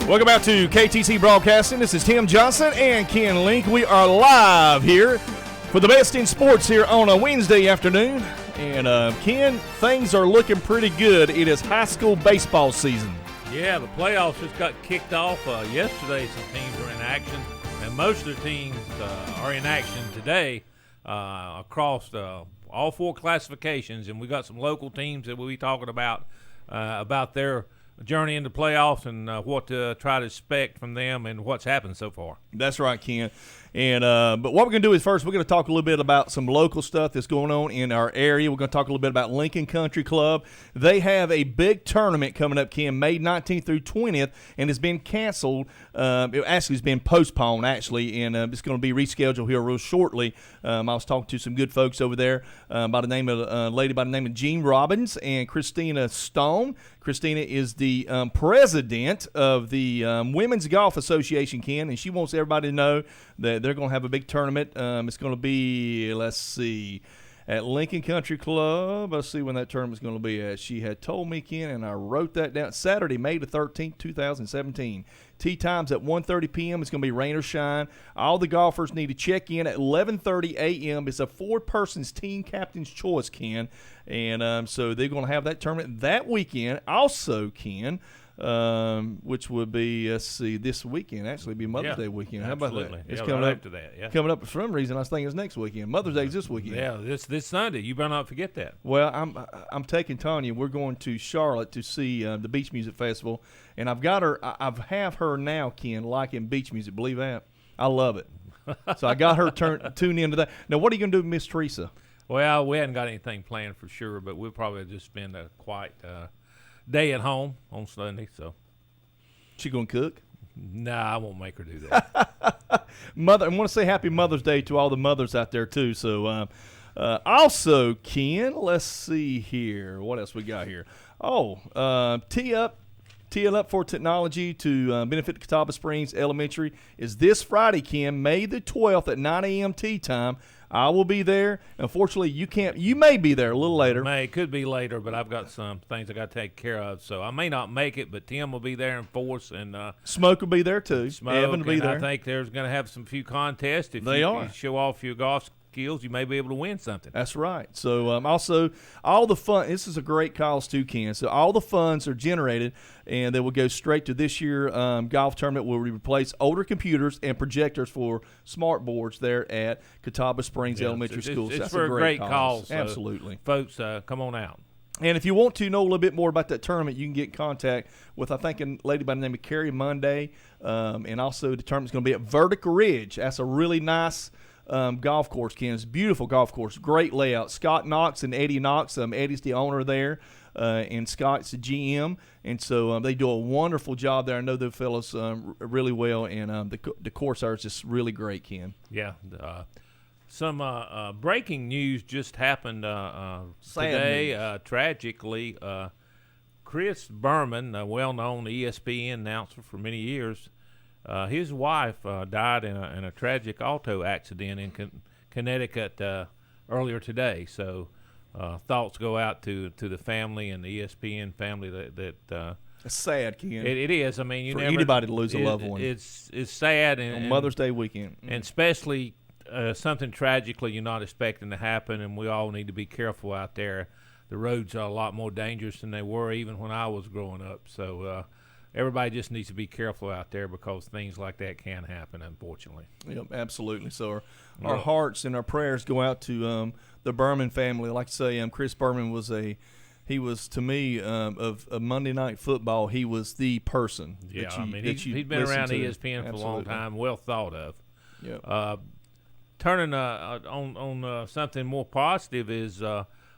Welcome back to KTC Broadcasting. This is Tim Johnson and Ken Link. We are live here for the best in sports here on a Wednesday afternoon. And Ken, things are looking pretty good. It is high school baseball season. Yeah, the playoffs just got kicked off yesterday. Some teams were in action, and most of the teams are in action today across all four classifications. And we got some local teams that we'll be talking about their journey into playoffs and what to try to expect from them and what's happened so far. That's right, Ken. And but what we're going to do is first we're going to talk a little bit about some local stuff that's going on in our area. We're going to talk a little bit about Lincoln Country Club. They have a big tournament coming up, Ken, May 19th through 20th, and it's been canceled. It actually has been postponed, actually, and it's going to be rescheduled here real shortly. I was talking to some good folks over there by the name of a lady by the name of Jean Robbins and Christina Stone. Christina is the president of the Women's Golf Association, Ken, and she wants everybody to know that they're going to have a big tournament. It's going to be, let's see, at Lincoln Country Club. Let's see when that tournament's going to be at. She had told me, Ken, and I wrote that down. Saturday, May the 13th, 2017. Tee time's at 1:30 p.m. It's going to be rain or shine. All the golfers need to check in at 11:30 a.m. It's a four-persons team captain's choice, Ken. And so they're going to have that tournament that weekend. Also, Ken, which would be, let's see, this weekend actually be Mother's Day weekend. How about that? It's coming up to that. Yeah. Coming up for some reason. I was thinking it's next weekend. Mother's Day is this weekend. Yeah, this Sunday. You better not forget that. Well, I'm taking Tanya. We're going to Charlotte to see the Beach Music Festival, and I've got her. I have her now, Ken, liking beach music. Believe that? I love it. So I got her tuned into that. Now, what are you going to do with Miss Teresa? Well, we hadn't got anything planned for sure, but we'll probably just spend a quiet day at home on Sunday. So, she gonna cook? Nah, I won't make her do that. Mother, I want to say Happy Mother's Day to all the mothers out there too. So, also, Ken, let's see here. What else we got here? Oh, Tee Up for Technology to benefit Catawba Springs Elementary is this Friday, Ken, May the 12th at 9 a.m. tea time. I will be there. Unfortunately, you can't. You may be there a little later. Could be later, but I've got some things I got to take care of, so I may not make it. But Tim will be there in force, and Smoke will be there too. Evan will be there. I think there's going to have some few contests. If you show off your golf skills, you may be able to win something. That's right. So also, all the fun. This is a great cause too, Ken. So all the funds are generated, and they will go straight to this year golf tournament where we replace older computers and projectors for smart boards there at Catawba Springs Elementary School. It's for a great cause. So absolutely. Folks, come on out. And if you want to know a little bit more about that tournament, you can get in contact with, I think, a lady by the name of Carrie Monday. And also the tournament's going to be at Vertical Ridge. That's a really nice golf course, Ken. It's a beautiful golf course, great layout. Scott Knox and Eddie Knox. Eddie's the owner there, and Scott's the GM, and so they do a wonderful job there. I know the fellows really well, and the course there is just really great, Ken. Yeah. Some breaking news just happened today. Tragically, Chris Berman, a well-known ESPN announcer for many years, his wife died in a tragic auto accident in Connecticut earlier today. So thoughts go out to the family and the ESPN family that it's sad, Ken. It is. I mean, for anybody to lose a loved one. It's sad on Mother's Day weekend, and especially something tragically you're not expecting to happen. And we all need to be careful out there. The roads are a lot more dangerous than they were even when I was growing up. So. Everybody just needs to be careful out there because things like that can happen, unfortunately. Yep, absolutely. So our hearts and our prayers go out to the Berman family. Like I say, Chris Berman was to me, of Monday Night Football, he was the person. Yeah, he'd been around ESPN for a long time, well thought of. Yep. Turning on something more positive is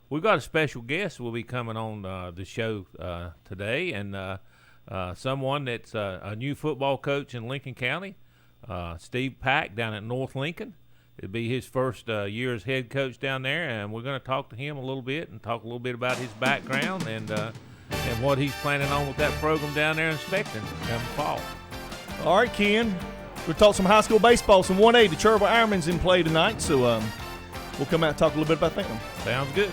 we've got a special guest who will be coming on the show today, and someone that's a new football coach in Lincoln County, Steve Pack down at North Lincoln. It'll be his first year as head coach down there, and we're going to talk to him a little bit and talk a little bit about his background and what he's planning on with that program down there, expecting come fall. All right, Ken. We'll talk some high school baseball. Some 1A. The Cherville Ironman's in play tonight, so we'll come out and talk a little bit about them. Sounds good.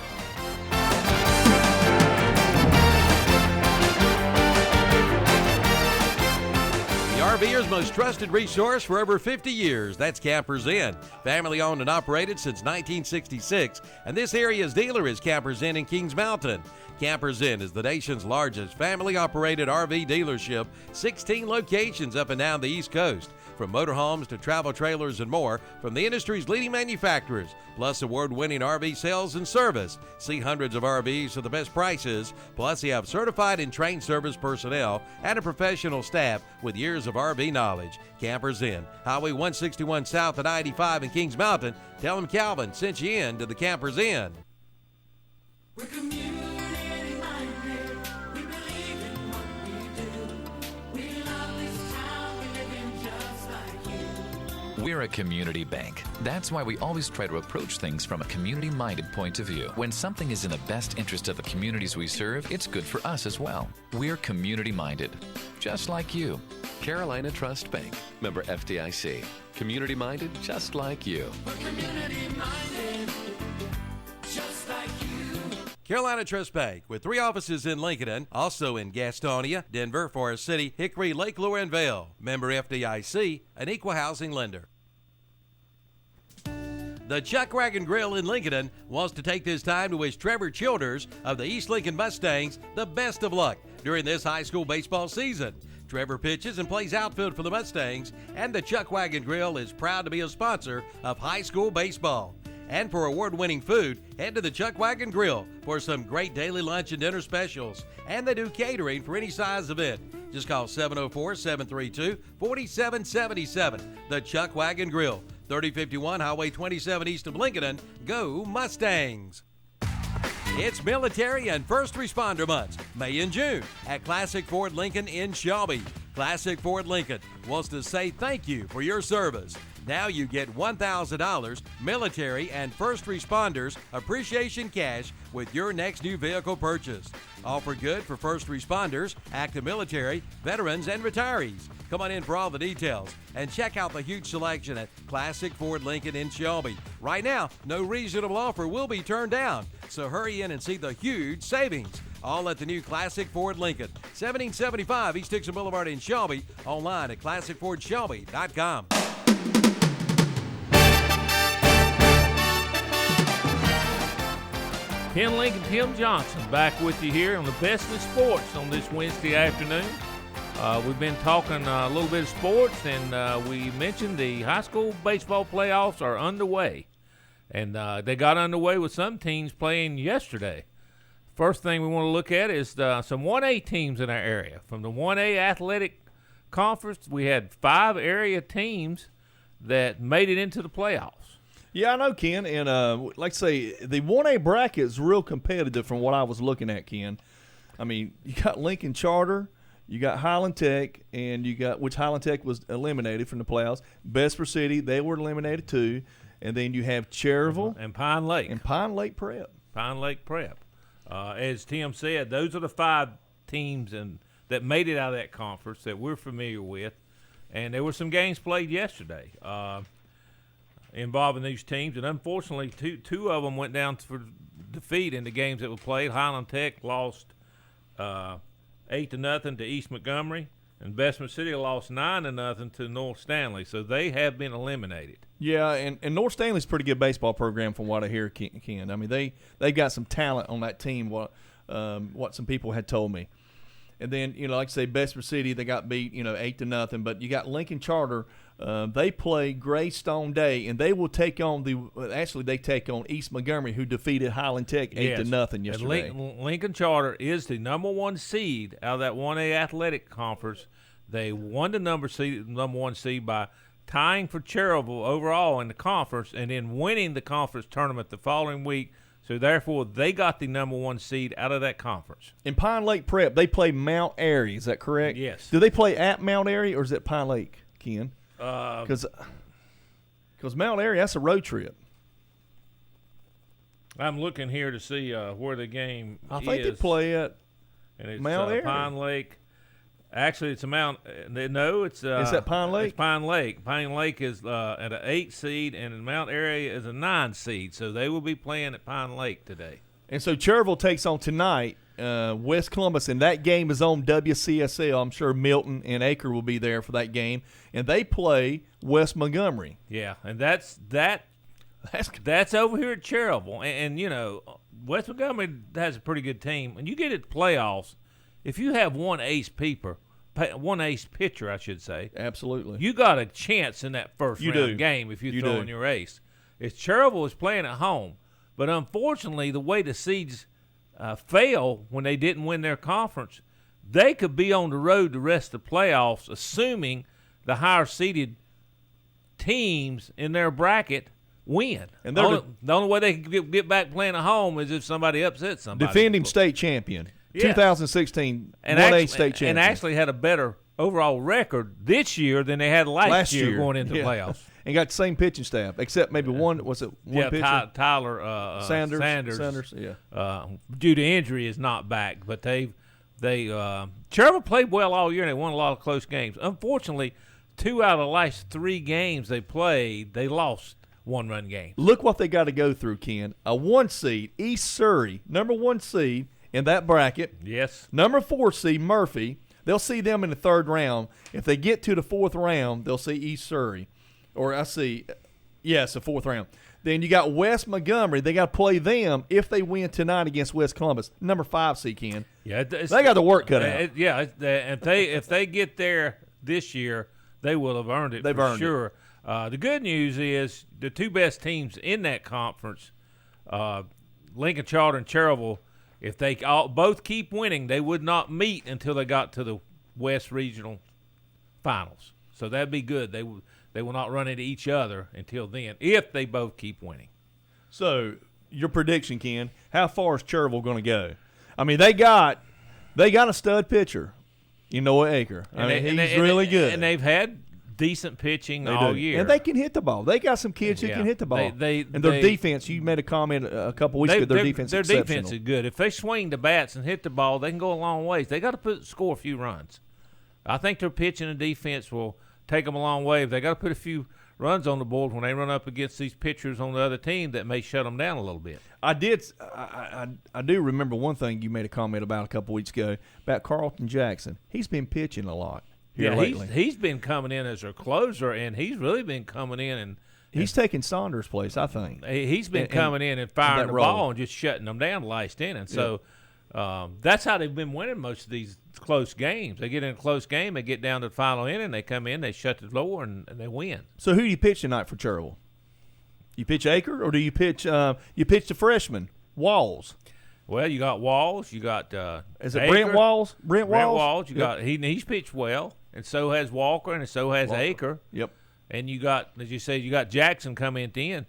RVers' most trusted resource for over 50 years. That's Campers Inn. Family owned and operated since 1966. And this area's dealer is Campers Inn in Kings Mountain. Campers Inn is the nation's largest family-operated RV dealership, 16 locations up and down the East Coast. From motorhomes to travel trailers and more, from the industry's leading manufacturers, plus award-winning RV sales and service. See hundreds of RVs for the best prices, plus you have certified and trained service personnel and a professional staff with years of RV knowledge. Campers Inn, Highway 161 South at I-85 in Kings Mountain. Tell them Calvin sent you in to the Campers Inn. We're community-minded. We believe in what we do. We love this town. We live in just like you. We're a community bank. That's why we always try to approach things from a community-minded point of view. When something is in the best interest of the communities we serve, it's good for us as well. We're community-minded, just like you. Carolina Trust Bank, member FDIC. Community-minded, just like you. We're community-minded, just like you. Carolina Trust Bank, with 3 offices in Lincoln, also in Gastonia, Denver, Forest City, Hickory, Lake Lure, and Vail. Member FDIC, an equal housing lender. The Chuck Wagon Grill in Lincoln wants to take this time to wish Trevor Childers of the East Lincoln Mustangs the best of luck during this high school baseball season. Trevor pitches and plays outfield for the Mustangs, and the Chuck Wagon Grill is proud to be a sponsor of high school baseball. And for award-winning food, head to the Chuck Wagon Grill for some great daily lunch and dinner specials. And they do catering for any size event. Just call 704-732-4777. The Chuck Wagon Grill, 3051 Highway 27 east of Lincoln. Go Mustangs! It's Military and First Responder Months, May and June, at Classic Ford Lincoln in Shelby. Classic Ford Lincoln wants to say thank you for your service. Now you get $1,000 military and first responders appreciation cash with your next new vehicle purchase. Offer good for first responders, active military, veterans, and retirees. Come on in for all the details and check out the huge selection at Classic Ford Lincoln in Shelby. Right now, no reasonable offer will be turned down, so hurry in and see the huge savings. All at the new Classic Ford Lincoln, 1775 East Dixon Boulevard in Shelby. Online at ClassicFordShelby.com. Ken Lincoln, Tim Johnson, back with you here on the Best in Sports on this Wednesday afternoon. We've been talking a little bit of sports, and we mentioned the high school baseball playoffs are underway. And they got underway with some teams playing yesterday. First thing we want to look at is some 1A teams in our area. From the 1A Athletic Conference, we had 5 area teams that made it into the playoffs. Yeah, I know, Ken. And like I say, the 1A bracket is real competitive from what I was looking at, Ken. I mean, you got Lincoln Charter, you got Highland Tech, and you got, which Highland Tech was eliminated from the playoffs. Bessemer City, they were eliminated too. And then you have Cherryville. And Pine Lake. And Pine Lake Prep. Pine Lake Prep. As Tim said, those are the 5 teams that made it out of that conference that we're familiar with. And there were some games played yesterday involving these teams. And unfortunately, two of them went down for defeat in the games that were played. Highland Tech lost 8-0 to East Montgomery. And Bessemer City lost 9-0 to North Stanley. So they have been eliminated. Yeah, and North Stanley's a pretty good baseball program from what I hear, Ken. I mean, they've got some talent on that team, what some people had told me. And then, like I say, Bessemer City, they got beat, 8-0. But you got Lincoln Charter. They play Greystone Day, and they will take on they take on East Montgomery, who defeated Highland Tech 8-0 yesterday. Lincoln Charter is the number 1 seed out of that 1A Athletic Conference. They won the number 1 seed by tying for Cherryville overall in the conference and then winning the conference tournament the following week. So, therefore, they got the number 1 seed out of that conference. In Pine Lake Prep, they play Mount Airy. Is that correct? Yes. Do they play at Mount Airy, or is it Pine Lake, Ken? Because Mount Airy, that's a road trip. I'm looking here to see where the game is. I think they play at Mount Airy. Pine Lake. Actually, it's a Mount. No, it's. Is that Pine Lake? It's Pine Lake. Pine Lake is at an 8 seed, and Mount Airy is a 9 seed. So they will be playing at Pine Lake today. And so Cherryville takes on tonight West Columbus, and that game is on WCSL. I'm sure Milton and Acre will be there for that game, and they play West Montgomery. Yeah, and that's over here at Cherryville, and you know, West Montgomery has a pretty good team. When you get at the playoffs, if you have one ace pitcher, I should say, Absolutely, you got a chance in that first round game if you throw in your ace. If Cherryville is playing at home, but unfortunately, the way the seeds fail when they didn't win their conference, they could be on the road the rest of the playoffs, assuming the higher seeded teams in their bracket win. And the only way they can get back playing at home is if somebody upsets somebody. Defending state champion, yeah. 2016, and 1A state champion. And actually had a better overall record this year than they had last year going into the playoffs. And got the same pitching staff, except maybe one pitcher? Tyler Sanders, due to injury is not back, but Cherryville played well all year and they won a lot of close games. Unfortunately, 2 out of the last 3 games they played, they lost one-run games. Look what they got to go through, Ken. A 1 seed, East Surrey, number 1 seed in that bracket. Yes. Number 4 seed, Murphy. They'll see them in the 3rd round. If they get to the 4th round, they'll see East Surrey. Or I see, yes, the 4th round. Then you got West Montgomery. They got to play them if they win tonight against West Columbus. Number 5 seed, Ken. Yeah, they got the work cut out. If they get there this year, they will have earned it. They've earned sure. The good news is the 2 best teams in that conference, Lincoln Charter and Cherryville, if they both keep winning, they would not meet until they got to the West Regional Finals. So that'd be good. They will not run into each other until then if they both keep winning. So your prediction, Ken, how far is Cherryville going to go? I mean, they got a stud pitcher, Noah Acre. He's really good. And they've had decent pitching all year. And they can hit the ball. They got some kids who can hit the ball. And their defense, you made a comment a couple weeks ago, their defense is exceptional. Their defense is good. If they swing the bats and hit the ball, they can go a long ways. They got to score a few runs. I think their pitching and defense will take them a long way. They got to put a few runs on the board when they run up against these pitchers on the other team that may shut them down a little bit. I do remember one thing you made a comment about a couple weeks ago about Carlton Jackson. He's been pitching a lot here lately. He's been coming in as a closer, and he's really been coming in and he's taking Saunders' place, I think. He's been coming in and firing the ball and just shutting them down the last inning. So that's how they've been winning most of these close games. They get in a close game, they get down to the final inning, they come in, they shut the door, and they win. So who do you pitch tonight for Cherryville? You pitch Acre, or do you pitch the freshman, Walls? Well, you got Walls, you got is it Acre, Brent Walls? Brent Walls. You got he's pitched well, and so has Walker, and so has Acre. Yep. And you got, as you say, you got Jackson coming at the end.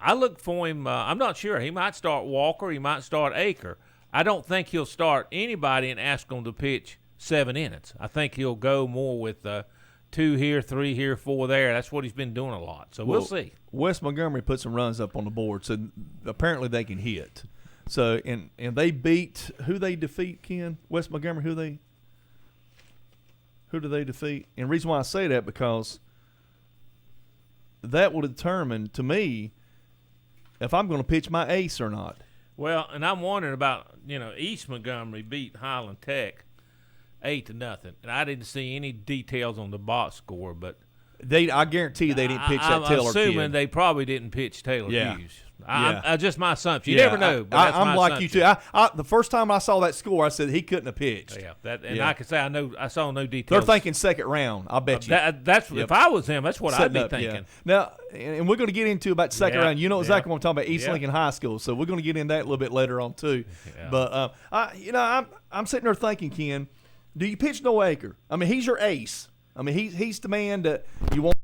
I look for him. I'm not sure. He might start Walker. He might start Acre. I don't think he'll start anybody and ask them to pitch 7 innings. I think he'll go more with 2 here, 3 here, 4 there. That's what he's been doing a lot. So we'll see. West Montgomery put some runs up on the board, so apparently they can hit. So and they beat who they defeat, Ken? West Montgomery, who do they defeat? And the reason why I say that because that will determine to me if I'm going to pitch my ace or not. Well, and I'm wondering about, East Montgomery beat Highland Tech 8-0, and I didn't see any details on the box score, but I guarantee you they didn't pitch that Taylor kid. I'm assuming they probably didn't pitch Taylor Hughes. Just my assumption. You never know. But I'm like you too. The first time I saw that score, I said he couldn't have pitched. Yeah, I can say I saw no details. They're thinking second round. I bet you. If I was him, that's what I'd be thinking. Yeah. Now, and we're going to get into about second round. You know exactly what I'm talking about. East Lincoln High School. So we're going to get into that a little bit later on too. Yeah. But I'm sitting there thinking, Ken, do you pitch Noah Acre? I mean, he's your ace. I mean, he's the man that you want.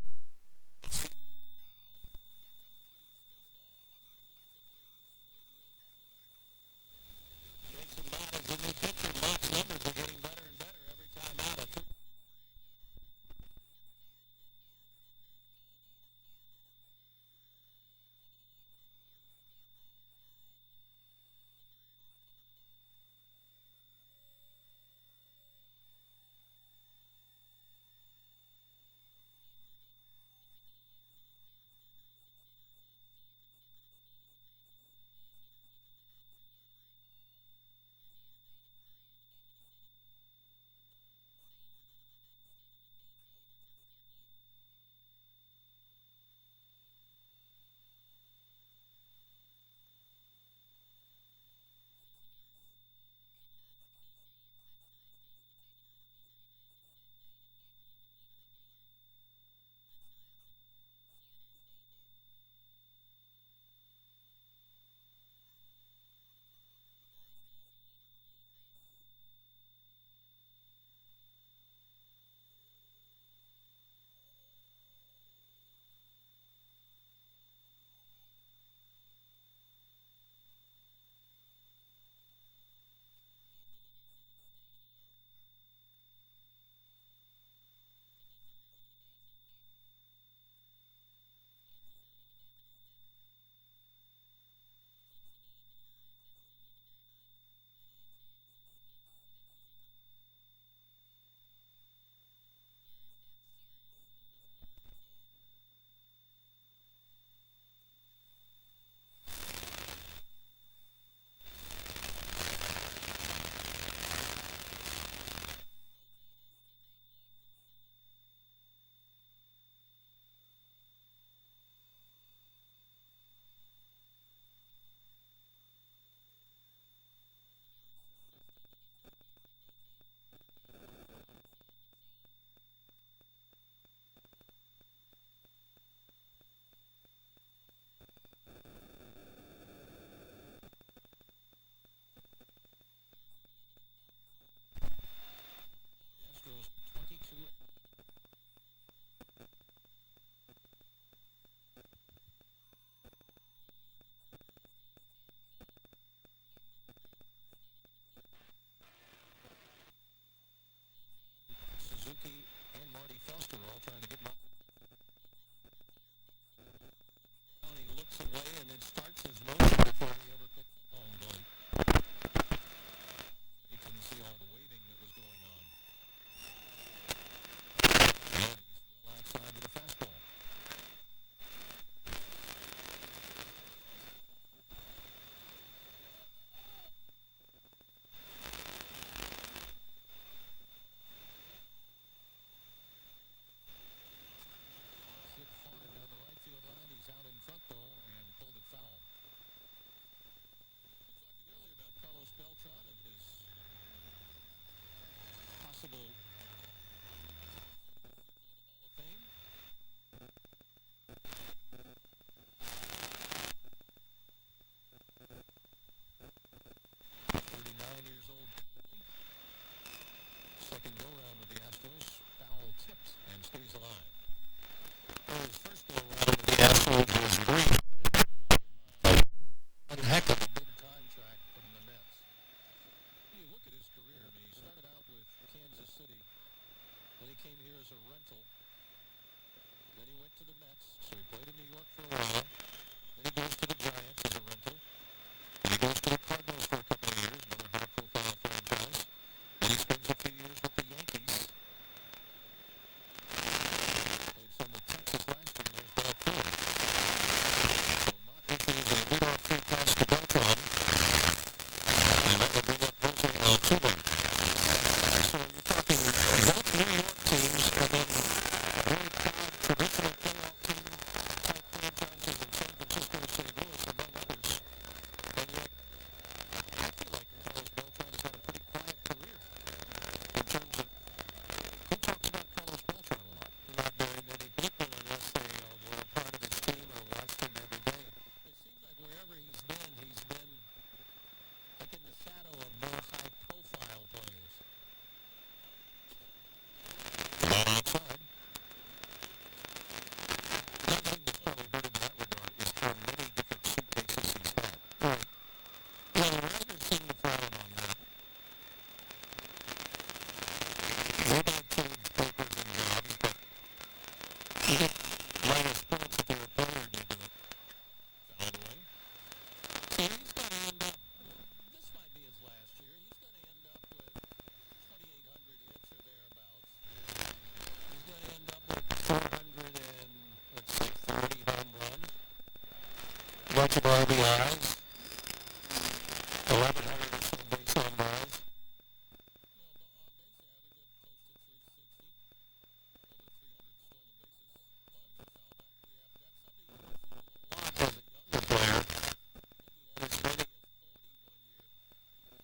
he's alive. Well, his first go around with the Astros was great. One heck of a big contract from the Mets. You look at his career. I mean, he started out with Kansas City. Then he came here as a rental. Then he went to the Mets. So he played in New York for a while. Then he goes to the Giants as a rental. Then he goes to the Cardinals for a couple of years, another high-profile franchise. Then he spends a few years with the Yankees. Played some with Texas last year, and there's Bell Ford. So Mott issues a leadoff free pass to Beltran. And that would bring up Jose Altuve. So you're talking both New York teams and then very proud traditional playoff team type franchises in San Francisco and St. Louis, among others. And yet, I feel like Carlos Beltran has had a pretty quiet career in terms of who talks about Carlos Beltran a lot. Not very many people, unless they were a part of his team or watched him every day. It seems like wherever he's been like in the shadow of more high-profile players. Ball outside. One thing that's probably good in that regard is how many different suitcases he's had. Right. Well, the Raiders seem to frown on that. They don't change papers and jobs, but you get minus points if you're a player and you do it. Foul away. So he's going to end up, this might be his last year, he's going to end up with 2,800 hits or thereabouts. He's going to end up with 400 and, let's say, 40 home runs. Bunch of RBIs. 1,100 or so base on balls. As a younger player, and as many as 41 years.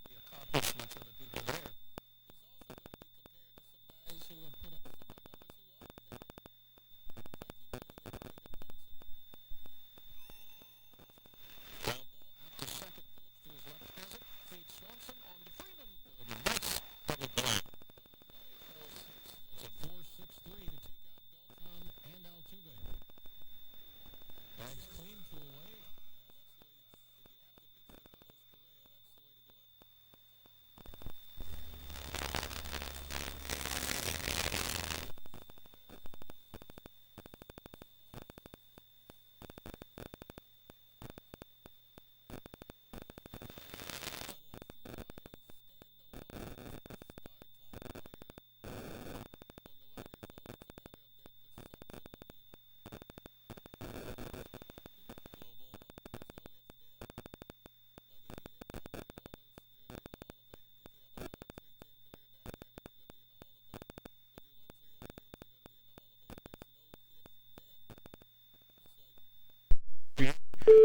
The accomplishments of the people there. He's also going to be compared to some guys who have put up some ground ball out to second, Phillips to his left, has it, feeds Swanson on to Freeman. Nice double play. It's a 4-6-3 to take out Beltran and Altuve. Bags clean, threw away.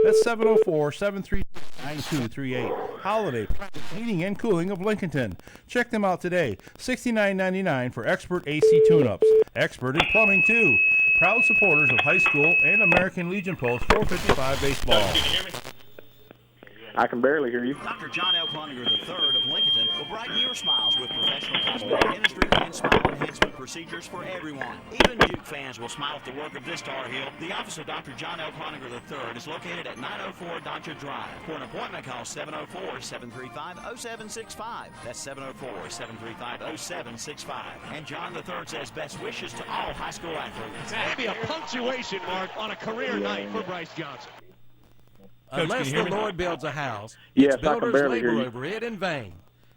That's 704-739-9238. Holiday Heating and Cooling of Lincolnton. Check them out today. $69.99 for expert AC tune-ups. Expert in plumbing, too. Proud supporters of high school and American Legion Post 455 baseball. I can barely hear you. Dr. John L. Cloninger III of Lincolnton will brighten your smiles with professional cosmetic dentistry and smile enhancement procedures for everyone. Even Duke fans will smile at the work of this Tar Heel. The office of Dr. John L. Cloninger III is located at 904 Dodger Drive. For an appointment, call 704-735-0765. That's 704-735-0765. And John III says best wishes to all high school athletes. That'd be a punctuation mark on a career night for Bryce Johnson. Coach, Unless the Lord builds a house, Yes, its I can builders barely hear labor you. over it in vain.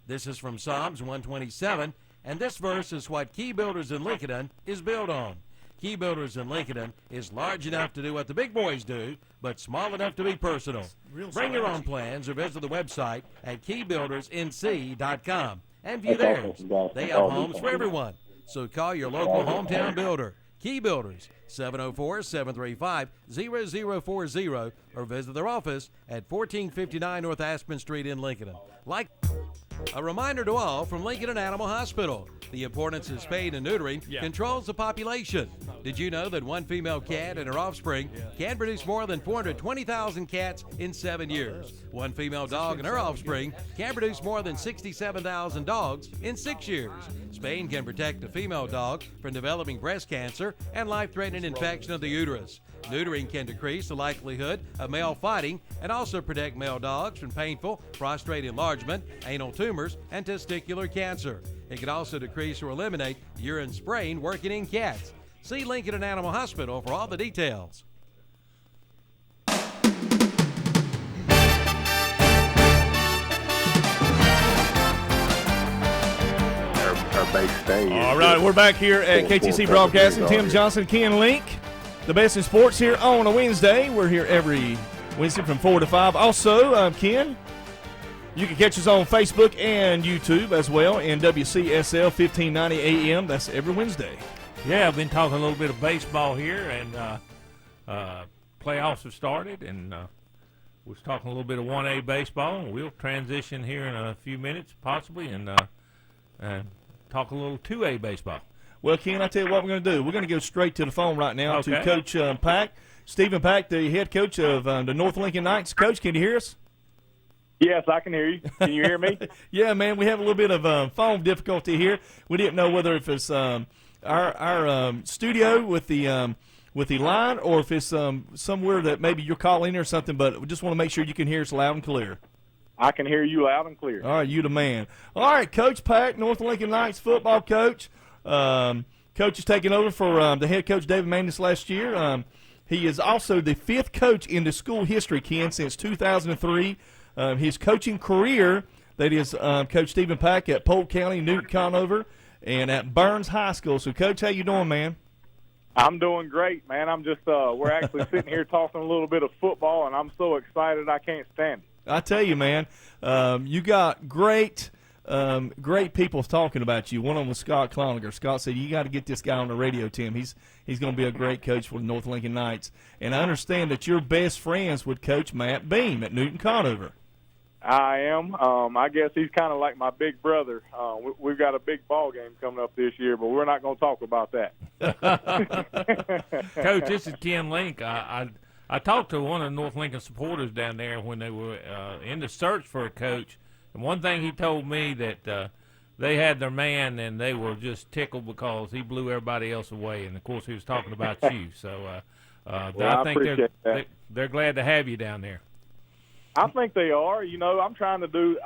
This is from Psalms 127, and this verse is what Key Builders in Lincoln is built on. Key Builders in Lincoln is large enough to do what the big boys do, but small enough to be personal. Bring your own plans or visit the website at keybuildersnc.com and view theirs. They have homes for everyone. So call your local hometown builder. Key Builders, 704-735-0040, or visit their office at 1459 North Aspen Street in Lincoln. Like A reminder to all from Lincoln and Animal Hospital. The importance of spaying and neutering controls the population. Did you know that one female cat and her offspring can produce more than 420,000 cats in 7 years? One female dog and her offspring can produce more than 67,000 dogs in 6 years. Spaying can protect a female dog from developing breast cancer and life-threatening infection of the uterus. Neutering can decrease the likelihood of male fighting and also protect male dogs from painful prostate enlargement, anal tumors, and testicular cancer. It can also decrease or eliminate urine spraying working in cats. See Lincoln and Animal Hospital for all the details. Our base stage. All right, we're back here at KTC Broadcasting. Tim Johnson, Ken Link. The best in sports here on a Wednesday. We're here every Wednesday from 4 to 5. Also, Ken, you can catch us on Facebook and YouTube as well in WCSL 1590 AM. That's every Wednesday. Yeah, I've been talking a little bit of baseball here, and playoffs have started, and we're talking a little bit of 1A baseball, and we'll transition here in a few minutes possibly and talk a little 2A baseball. Well, Ken, I tell you what we're going to do. We're going to go straight to the phone right now Okay. to Coach Pack, Stephen Pack, the head coach of the North Lincoln Knights. Coach, can you hear us? Yes, I can hear you. Can you hear me? Yeah, man, we have a little bit of phone difficulty here. We didn't know whether if it's our studio with the line or if it's somewhere that maybe you're calling or something, but we just want to make sure you can hear us loud and clear. I can hear you loud and clear. All right, you the man. All right, Coach Pack, North Lincoln Knights football coach. Coach is taking over for the head coach, David Magnus, last year. He is also the 5th coach in the school history, Ken, since 2003. His coaching career, that is Coach Stephen Pack at Polk County, Newton Conover, and at Burns High School. So, Coach, how you doing, man? I'm doing great, man. I'm just we're actually sitting here talking a little bit of football, and I'm so excited I can't stand it. I tell you, man, you got great people talking about you. One of them was Scott Cloninger. Scott said, you got to get this guy on the radio, Tim. He's going to be a great coach for the North Lincoln Knights. And I understand that you're best friends with Coach Matt Beam at Newton Conover. I am. I guess he's kind of like my big brother. We've got a big ball game coming up this year, but we're not going to talk about that. Coach, this is Ken Link. I talked to one of the North Lincoln supporters down there when they were in the search for a coach, and one thing he told me that they had their man and they were just tickled because he blew everybody else away, and of course he was talking about you. So I think they're glad to have you down there. I think they are. You know, I'm trying to do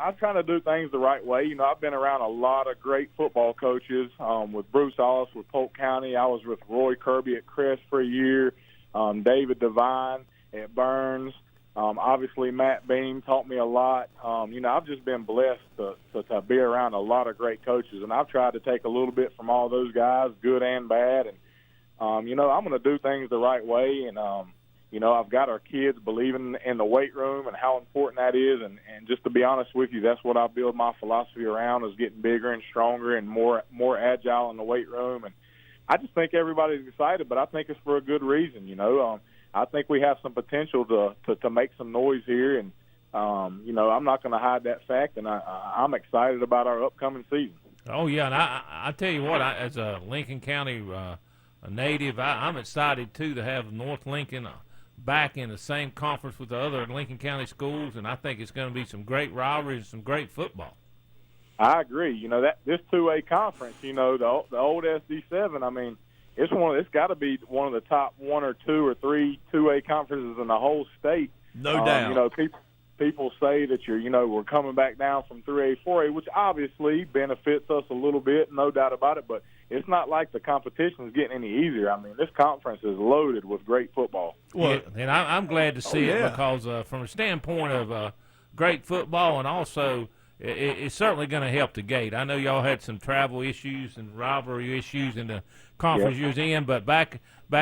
things the right way. You know, I've been around a lot of great football coaches. With Bruce Allis with Polk County, I was with Roy Kirby at Crest for a year. David Devine at Burns. Obviously, Matt Beam taught me a lot. You know, I've just been blessed to be around a lot of great coaches, and I've tried to take a little bit from all those guys, good and bad. And you know, I'm going to do things the right way, and you know, I've got our kids believing in the weight room and how important that is. And just to be honest with you, that's what I build my philosophy around, is getting bigger and stronger and more agile in the weight room. And I just think everybody's excited, but I think it's for a good reason. You know, I think we have some potential to make some noise here. And, you know, I'm not going to hide that fact. And I'm excited about our upcoming season. Oh, yeah. And I tell you what, as a Lincoln County a native, I'm excited, too, to have North Lincoln back in the same conference with the other Lincoln County schools, and I think it's going to be some great rivalries and some great football. I agree. You know, that this 2A conference, you know, the old SD7, I mean, it's got to be one of the top 1 or 2 or 3 2A conferences in the whole state. No doubt. You know, people say that we're coming back down from 3A, 4A, which obviously benefits us a little bit, no doubt about it, but it's not like the competition is getting any easier. I mean, this conference is loaded with great football. Well, yeah, and I'm glad to see it because from a standpoint of great football, and also it's certainly going to help the gate. I know y'all had some travel issues and rivalry issues in the conference you was in, but back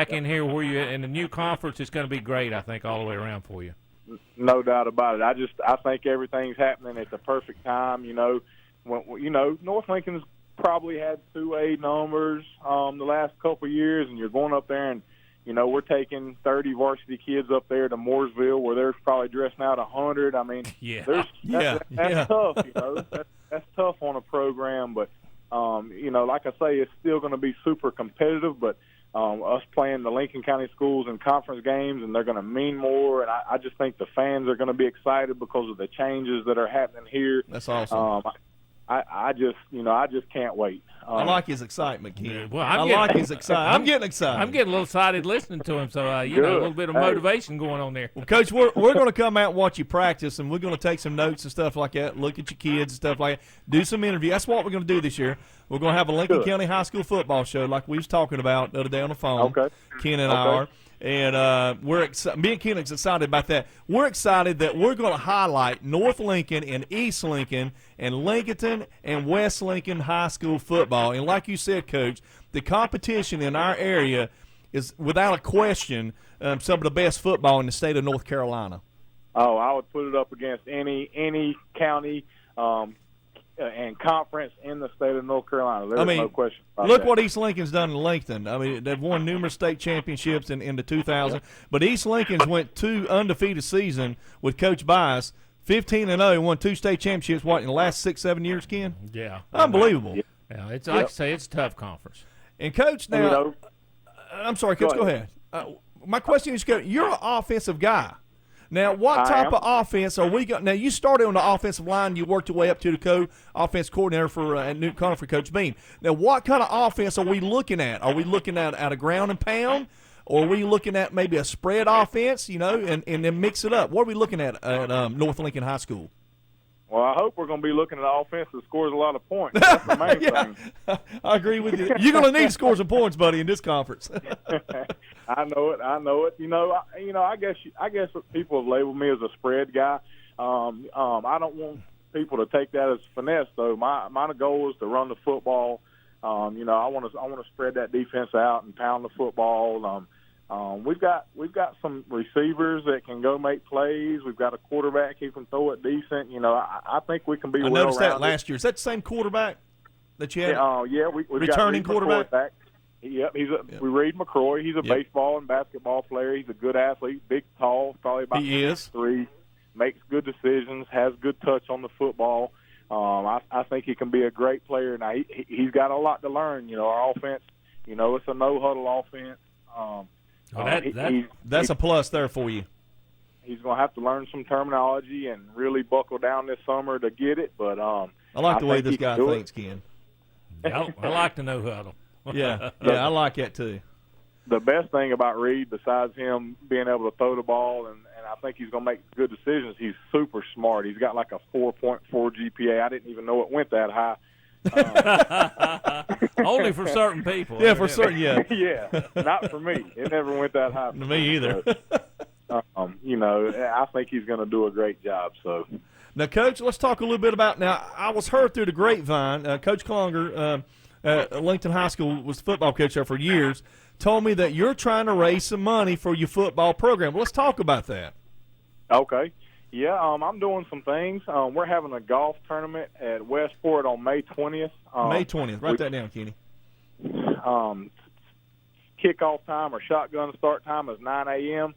in here where you're in the new conference, it's going to be great, I think, all the way around for you. No doubt about it. I think everything's happening at the perfect time. You know, North Lincoln's probably had 2A numbers the last couple of years, and you're going up there and we're taking 30 varsity kids up there to Mooresville where there's probably dressing out 100. I mean, that's tough. That's tough on a program, but like I say, it's still going to be super competitive. But us playing the Lincoln County schools in conference games, and they're going to mean more. And I just think the fans are going to be excited because of the changes that are happening here. That's awesome. I just can't wait. I like his excitement, Ken. Well, I like his excitement. I'm getting excited. I'm getting a little excited listening to him, so a little bit of motivation going on there. Well, Coach, we're going to come out and watch you practice, and we're going to take some notes and stuff like that, look at your kids and stuff like that, do some interviews. That's what we're going to do this year. We're going to have a Lincoln County High School football show like we was talking about the other day on the phone. Okay. Ken and I are. And me and Ken are excited about that. We're excited that we're going to highlight North Lincoln and East Lincoln and Lincolnton and West Lincoln High School football. And like you said, Coach, the competition in our area is, without a question, some of the best football in the state of North Carolina. Oh, I would put it up against any county and conference in the state of North Carolina. There's no question about look that. what East Lincoln's done in Lincoln. I mean, they've won numerous state championships in the 2000s. But East Lincoln's went 2 undefeated season with Coach Bias, 15-0, won 2 state championships, in the last 6-7 years, Ken? Yeah. Unbelievable. Yeah, it's like I say, it's a tough conference. And, Coach, now, I'm sorry, Coach, go ahead. My question is, Coach, you're an offensive guy. Now, what type of offense are we going? Now, you started on the offensive line. You worked your way up to the offense coordinator for at Newton Connor for Coach Bean. Now, what kind of offense are we looking at? Are we looking at a ground and pound, or are we looking at maybe a spread offense? And then mix it up. What are we looking at North Lincoln High School? Well, I hope we're going to be looking at an offense that scores a lot of points. That's the main thing. I agree with you. You're going to need to score some points, buddy, in this conference. I know it. I guess people have labeled me as a spread guy. I don't want people to take that as finesse, though. My goal is to run the football. I want to spread that defense out and pound the football. We've got some receivers that can go make plays. We've got a quarterback who can throw it decent. I think we can be. I noticed that last year. Is that the same quarterback that you had? We've returning got quarterback. Yep, we Reed McCroy. He's a baseball and basketball player. He's a good athlete, big, tall, probably about 6'3", makes good decisions, has good touch on the football. I think he can be a great player. Now he's got a lot to learn. Our offense, it's a no huddle offense. That's a plus there for you. He's going to have to learn some terminology and really buckle down this summer to get it. But I like the way this guy thinks, Ken. I like to no huddle. Yeah, I like that too. The best thing about Reed, besides him being able to throw the ball, and I think he's going to make good decisions, he's super smart. He's got like a 4.4 GPA. I didn't even know it went that high. Only for certain people. Yeah, for certain, yeah. Yeah, not for me. It never went that high for me either. I think he's going to do a great job. So, now, Coach, let's talk a little bit about. Now, I was heard through the grapevine. Coach Clonger, Lincoln High School, was the football coach there for years. Told me that you're trying to raise some money for your football program. Well, let's talk about that. Okay. Yeah, I'm doing some things. We're having a golf tournament at Westport on May 20th. May 20th. Write that down, Kenny. Kickoff time or shotgun start time is 9 a.m.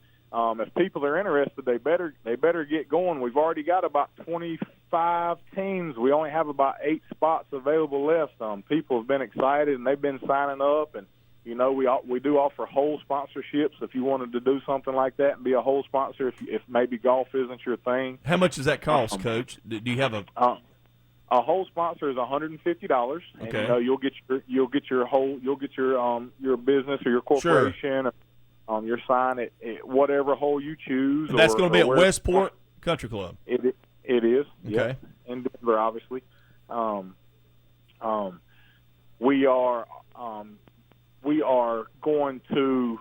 If people are interested, they better get going. We've already got about 25 teams. We only have about 8 spots available left. People have been excited, and they've been signing up. And, we do offer whole sponsorships if you wanted to do something like that and be a whole sponsor if maybe golf isn't your thing. How much does that cost, Coach? Do you have a whole sponsor is $150. Okay. And, you'll get your business or your corporation or your sign at whatever hole you choose. And that's going to be at Westport Country Club. It is. Okay. Yeah, in Denver, obviously. We are going to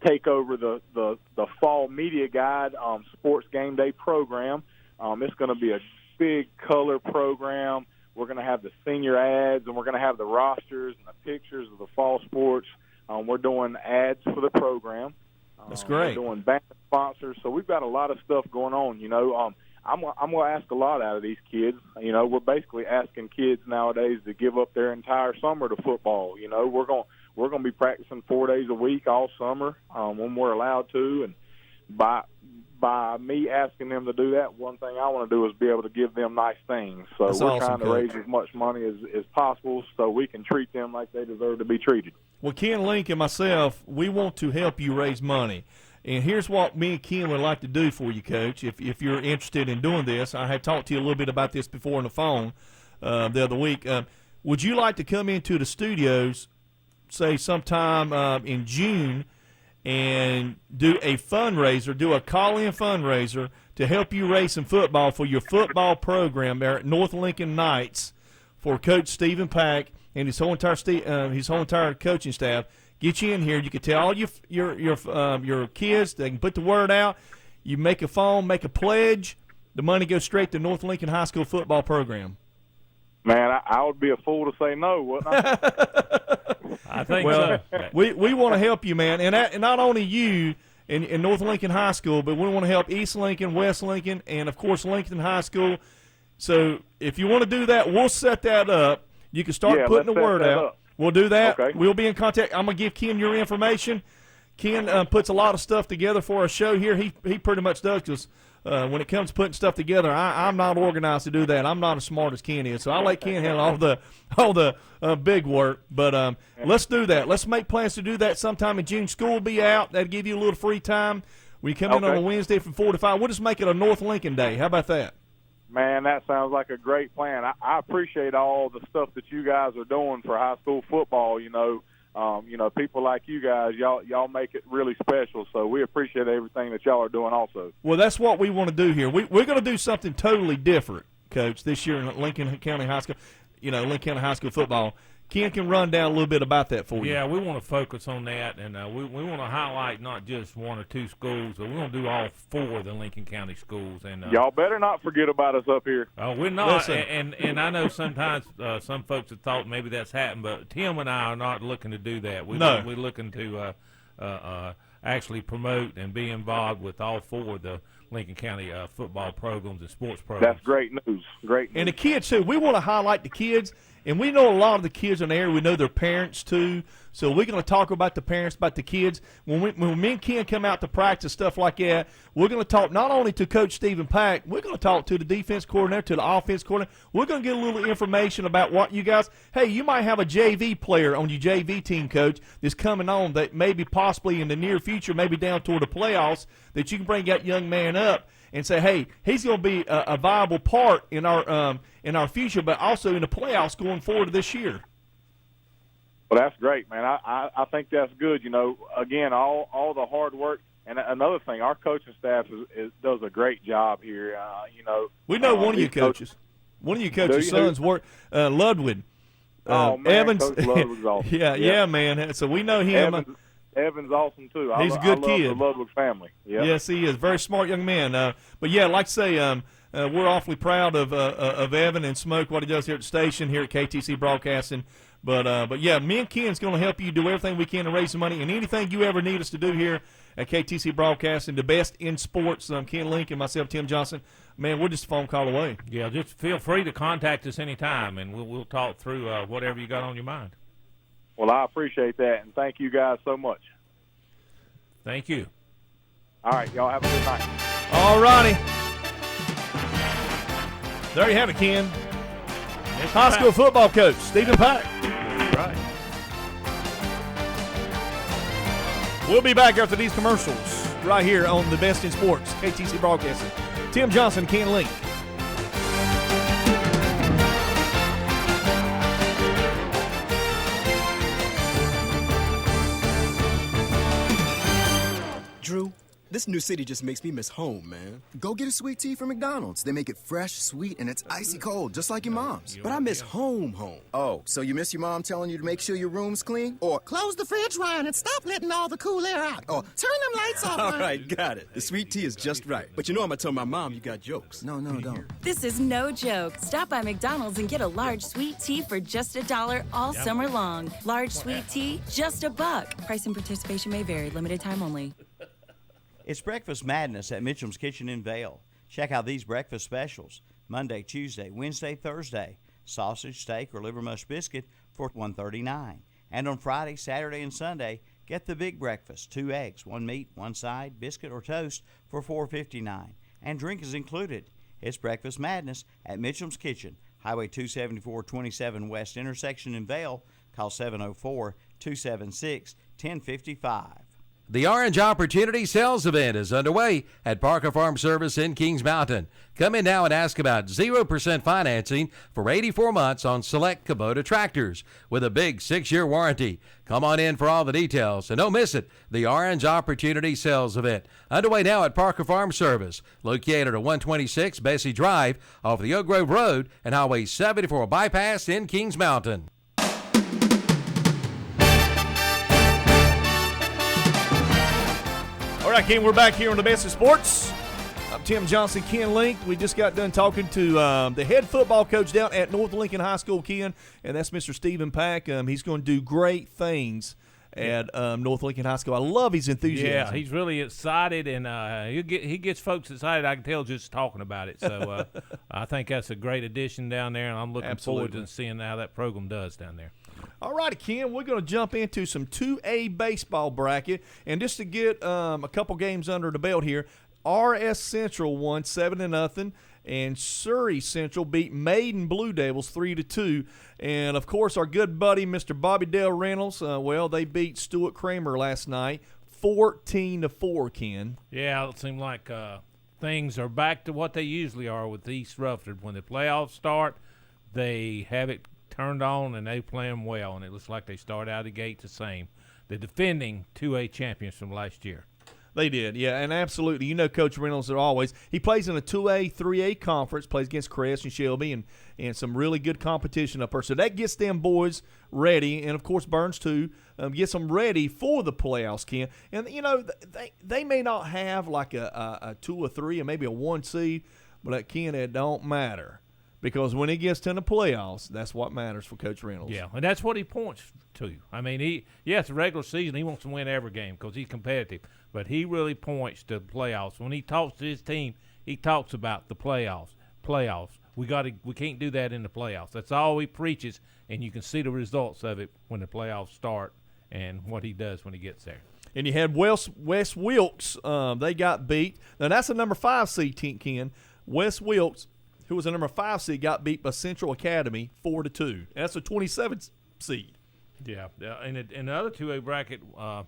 take over the fall media guide sports game day program. It's going to be a big color program. We're going to have the senior ads, and we're going to have the rosters and the pictures of the fall sports. We're doing ads for the program. That's great. We're doing banner sponsors. So we've got a lot of stuff going on. I'm going to ask a lot out of these kids. We're basically asking kids nowadays to give up their entire summer to football. we're going to be practicing 4 days a week all summer when we're allowed to. And by me asking them to do that, one thing I want to do is be able to give them nice things. So That's we're awesome, trying to Coach. raise as much money as possible so we can treat them like they deserve to be treated. Well, Ken Link and myself, we want to help you raise money. And here's what me and Ken would like to do for you, Coach, if you're interested in doing this. I had talked to you a little bit about this before on the phone the other week. Would you like to come into the studios, say sometime in June, and do a fundraiser, do a call-in fundraiser to help you raise some football for your football program there at North Lincoln Knights for Coach Stephen Pack and his whole entire coaching staff? Get you in here. You can tell all your kids. They can put the word out. You make a phone, make a pledge. The money goes straight to North Lincoln High School football program. Man, I would be a fool to say no, wouldn't I? I think Well, so. we want to help you, man, and not only you in North Lincoln High School, but we want to help East Lincoln, West Lincoln, and of course Lincoln High School. So if you want to do that, we'll set that up. You can start putting the let's set word that out. up. We'll do that. Okay. We'll be in contact. I'm gonna give Ken your information. Ken puts a lot of stuff together for our show here. He pretty much does, because when it comes to putting stuff together, I'm not organized to do that. I'm not as smart as Ken is, so I let Ken handle all the big work. But let's do that. Let's make plans to do that sometime in June. School will be out. That'll give you a little free time. We come in on a Wednesday from 4 to 5. We'll just make it a North Lincoln Day. How about that? Man, that sounds like a great plan. I appreciate all the stuff that you guys are doing for high school football. People like you guys, y'all make it really special. So we appreciate everything that y'all are doing also. Well, that's what we want to do here. We're going to do something totally different, Coach, this year in Lincoln County High School. Lincoln County High School football. Ken can run down a little bit about that for you. Yeah, we want to focus on that, and we want to highlight not just one or two schools, but we want to do all 4 of the Lincoln County schools. And y'all better not forget about us up here. We're not, Listen. and I know sometimes some folks have thought maybe that's happened, but Tim and I are not looking to do that. No. We're looking to actually promote and be involved with all 4 of the Lincoln County football programs and sports programs. That's great news. Great news. And the kids, too. We want to highlight the kids, and we know a lot of the kids in the area. We know their parents, too. So we're going to talk about the parents, about the kids. When me and Ken come out to practice, stuff like that, we're going to talk not only to Coach Stephen Pack, we're going to talk to the defense coordinator, to the offense coordinator. We're going to get a little information about what you guys – hey, you might have a JV player on your JV team, Coach, that's coming on that maybe possibly in the near future, maybe down toward the playoffs, that you can bring that young man up and say, hey, he's going to be a viable part in our future, but also in the playoffs going forward this year. Well, that's great, man. I think that's good. Again, all the hard work. And another thing, our coaching staff does a great job here. We know one of you coaches. One of you coaches' sons work, Ludwig. Man, Evans. Coach Ludwig's awesome. yeah, man. So we know him. Evan's awesome, too. He's a good I love kid. the Ludwig family. Yep. Yes, he is. Very smart young man. But, yeah, like I say, we're awfully proud of Evan and Smoke, what he does here at the station, here at KTC Broadcasting. But yeah, me and Ken's going to help you do everything we can to raise some money. And anything you ever need us to do here at KTC Broadcasting, the best in sports, Ken Link and myself, Tim Johnson, man, we're just a phone call away. Yeah, just feel free to contact us anytime, and we'll talk through whatever you got on your mind. Well, I appreciate that, and thank you guys so much. Thank you. All right, y'all have a good night. All righty. There you have it, Ken. High school football coach, Stephen Pack. Right. We'll be back after these commercials right here on the Best in Sports, KTC Broadcasting. Tim Johnson, Ken Link. Drew, this new city just makes me miss home, man. Go get a sweet tea from McDonald's. They make it fresh, sweet, and it's icy cold, just like your mom's. But I miss home. Oh, so you miss your mom telling you to make sure your room's clean? Or Close the fridge, Ryan, and stop letting all the cool air out. Or Turn them lights off. All Ryan. right, got it. The sweet tea is just right. But you know I'm going to tell my mom you got jokes. No, don't. This is no joke. Stop by McDonald's and get a large sweet tea for just $1 all summer long. Large sweet tea, just $1. Price and participation may vary. Limited time only. It's Breakfast Madness at Mitchum's Kitchen in Vail. Check out these breakfast specials. Monday, Tuesday, Wednesday, Thursday. Sausage, steak, or liver mush biscuit for $1.39. And on Friday, Saturday, and Sunday, get the big breakfast, 2 eggs, 1 meat, 1 side, biscuit or toast for $4.59. And drink is included. It's Breakfast Madness at Mitchum's Kitchen, Highway 274, 27 West intersection in Vale. Call 704-276-1055. The Orange Opportunity Sales Event is underway at Parker Farm Service in Kings Mountain. Come in now and ask about 0% financing for 84 months on select Kubota tractors with a big 6-year warranty. Come on in for all the details and don't miss it. The Orange Opportunity Sales Event underway now at Parker Farm Service, located at 126 Bessie Drive off the Oak Grove Road and Highway 74 bypass in Kings Mountain. All right, Ken, we're back here on the Best of Sports. I'm Tim Johnson, Ken Link. We just got done talking to the head football coach down at North Lincoln High School, Ken, and that's Mr. Stephen Pack. He's going to do great things at North Lincoln High School. I love his enthusiasm. Yeah, he's really excited, and he gets folks excited. I can tell just talking about it. So I think that's a great addition down there, and I'm looking forward to seeing how that program does down there. All righty, Ken, we're going to jump into some 2A baseball bracket. And just to get a couple games under the belt here, RS Central won 7-0, and Surrey Central beat Maiden Blue Devils 3-2. And, of course, our good buddy, Mr. Bobby Dale Reynolds, they beat Stuart Kramer last night 14-4, Ken. Yeah, it seemed like things are back to what they usually are with East Rutherford. When the playoffs start, they have it turned on, and they play them well, and it looks like they start out of the gate the same. The defending 2A champions from last year. They did, yeah, and absolutely. You know Coach Reynolds always. He plays in a 2A, 3A conference, plays against Crest and Shelby and some really good competition up there. So that gets them boys ready, and, of course, Burns, too, gets them ready for the playoffs, Ken. And, you know, they may not have like a 2 or 3 or maybe a 1 seed, but, Ken, it don't matter. Because when it gets to the playoffs, that's what matters for Coach Reynolds. Yeah, and that's what he points to. I mean, it's a regular season. He wants to win every game because he's competitive. But he really points to the playoffs. When he talks to his team, he talks about the playoffs. We can't do that in the playoffs. That's all he preaches, and you can see the results of it when the playoffs start and what he does when he gets there. And you had West Wilkes. They got beat. Now, that's the number 5 seed, Ken. West Wilkes, who was the number 5 seed, got beat by Central Academy 4-2. That's a 27th seed. Yeah. In the other 2A bracket, our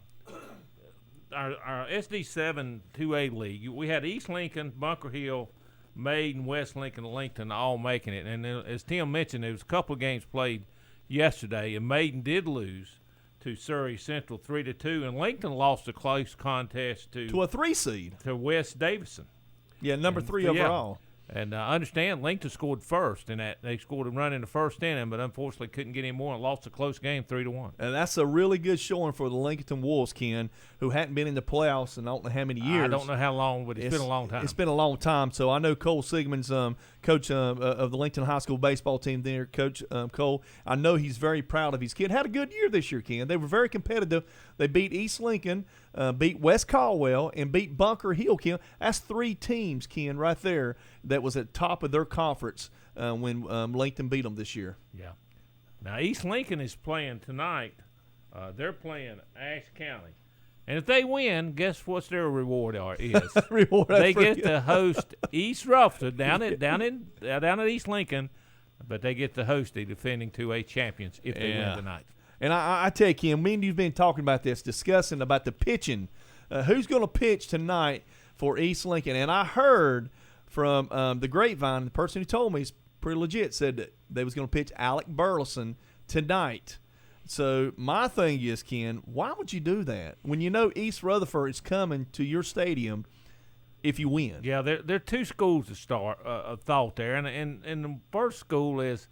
SD7 2A league, we had East Lincoln, Bunker Hill, Maiden, West Lincoln, and Lincoln all making it. And as Tim mentioned, there was a couple of games played yesterday, and Maiden did lose to Surrey Central 3-2, and Lincoln lost a close contest to a 3 seed to West Davidson. Yeah, number 3 overall. And I understand Lincoln scored first, and they scored a run in the first inning, but unfortunately couldn't get any more and lost a close game 3-1. And that's a really good showing for the Lincoln Wolves, Ken, who hadn't been in the playoffs in I don't know how many years. I don't know how long, but it's been a long time. It's been a long time. So I know Cole Sigmund's coach of the Lincoln High School baseball team there, Coach Cole. I know he's very proud of his kid. Had a good year this year, Ken. They were very competitive. They beat East Lincoln, beat West Caldwell, and beat Bunker Hill, Ken. That's 3 teams, Ken, right there that was at top of their conference when Lincoln beat them this year. Yeah. Now, East Lincoln is playing tonight. They're playing Ashe County. And if they win, guess what's their reward is? They get to host East Rutherford down at East Lincoln, but they get to host the defending 2A champions if they win tonight. And I tell you, Ken, me and you've been talking about this, discussing about the pitching. Who's going to pitch tonight for East Lincoln? And I heard from the grapevine, the person who told me is pretty legit, said that they was going to pitch Alec Burleson tonight. So my thing is, Ken, why would you do that when you know East Rutherford is coming to your stadium if you win? Yeah, there are 2 schools of thought there. And the first school is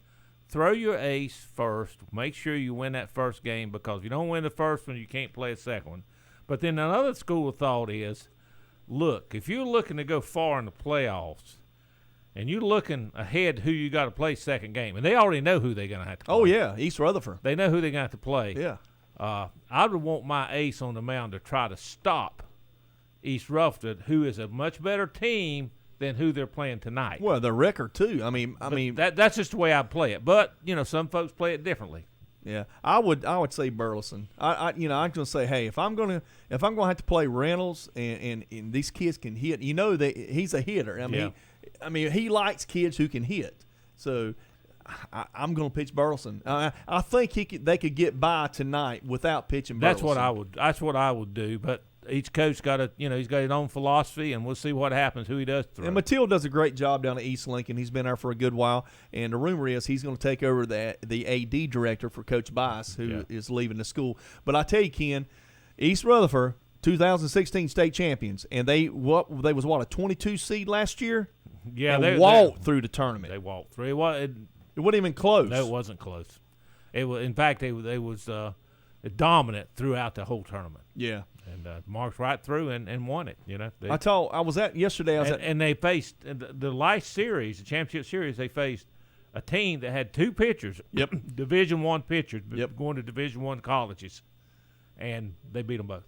throw your ace first. Make sure you win that first game, because if you don't win the first one, you can't play a second one. But then another school of thought is, look, if you're looking to go far in the playoffs and you're looking ahead who you got to play second game, and they already know who they're going to have to play. Oh, yeah, East Rutherford. They know who they're going to have to play. Yeah. I would want my ace on the mound to try to stop East Rutherford, who is a much better team than who they're playing tonight. Well, the record, too. I mean, that's just the way I play it. But, some folks play it differently. Yeah, I would say Burleson. I'm going to say, hey, if I'm going to have to play Reynolds and these kids can hit, that he's a hitter. I mean, he likes kids who can hit. So I'm going to pitch Burleson. I think they could get by tonight without pitching Burleson. That's what I would do. But each coach got he's got his own philosophy, and we'll see what happens, who he does throw. And Matilda does a great job down at East Lincoln. He's been there for a good while, and the rumor is he's going to take over the AD director for Coach Bice, who is leaving the school. But I tell you, Ken, East Rutherford, 2016 state champions, and they was a 22 seed last year. Yeah, they walked through the tournament. They walked through. It wasn't even close. No, it wasn't close. It was, in fact, they was dominant throughout the whole tournament. Yeah. And marched right through and won it. I was at yesterday. And they faced the last series, the championship series. They faced a team that had two pitchers. Yep. Division I pitchers. Going to Division I colleges, and they beat them both.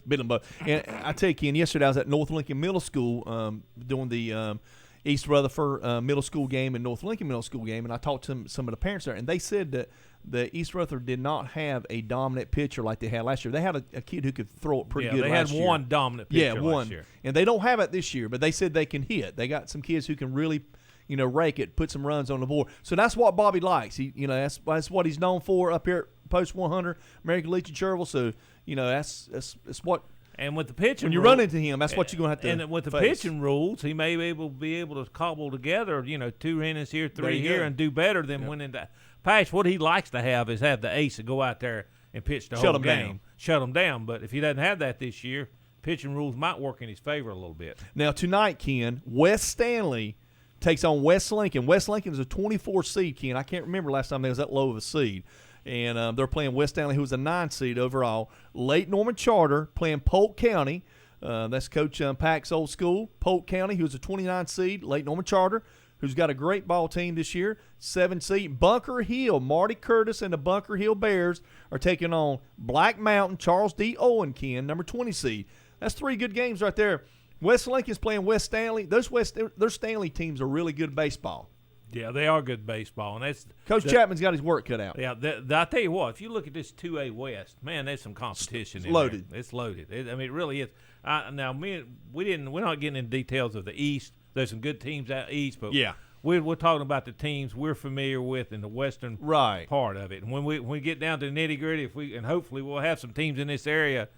And I tell you, Ken, yesterday I was at North Lincoln Middle School doing the East Rutherford Middle School game and North Lincoln Middle School game, and I talked to some of the parents there, and they said that the East Rutherford did not have a dominant pitcher like they had last year. They had a kid who could throw it pretty good last year. They had one dominant pitcher last year. And they don't have it this year, but they said they can hit. They got some kids who can really, rake it, put some runs on the board. So that's what Bobby likes. That's what he's known for up here at Post 100, American Legion Cherville. So, that's what. And with the pitching, when you run into him, that's what you're going to have to. And with the face. pitching rules, he may be able to cobble together, 2 innings here, 3 here, and do better than winning that. Pash, what he likes to have is have the ace to go out there and pitch the whole game, shut him down. But if he doesn't have that this year, pitching rules might work in his favor a little bit. Now tonight, Ken, West Stanley takes on West Lincoln. West Lincoln is a 24 seed, Ken. I can't remember last time they was that low of a seed. And they're playing West Stanley, who was a 9 seed overall. Lake Norman Charter playing Polk County. That's Coach Pack's old school. Polk County, who's a 29 seed. Lake Norman Charter, who's got a great ball team this year. 7 seed. Bunker Hill, Marty Curtis and the Bunker Hill Bears are taking on Black Mountain, Charles D. Owen, Ken, number 20 seed. That's 3 good games right there. West Lincoln's playing West Stanley. Their Stanley teams are really good baseball. Yeah, they are good baseball, and that's Coach Chapman's got his work cut out. Yeah, I tell you what, if you look at this 2A West, man, there's some competition. It's loaded. It's loaded. It really is. Now, we're not getting into details of the East. There's some good teams out East, but we're talking about the teams we're familiar with in the Western part of it. And when we get down to the nitty gritty, and hopefully we'll have some teams in this area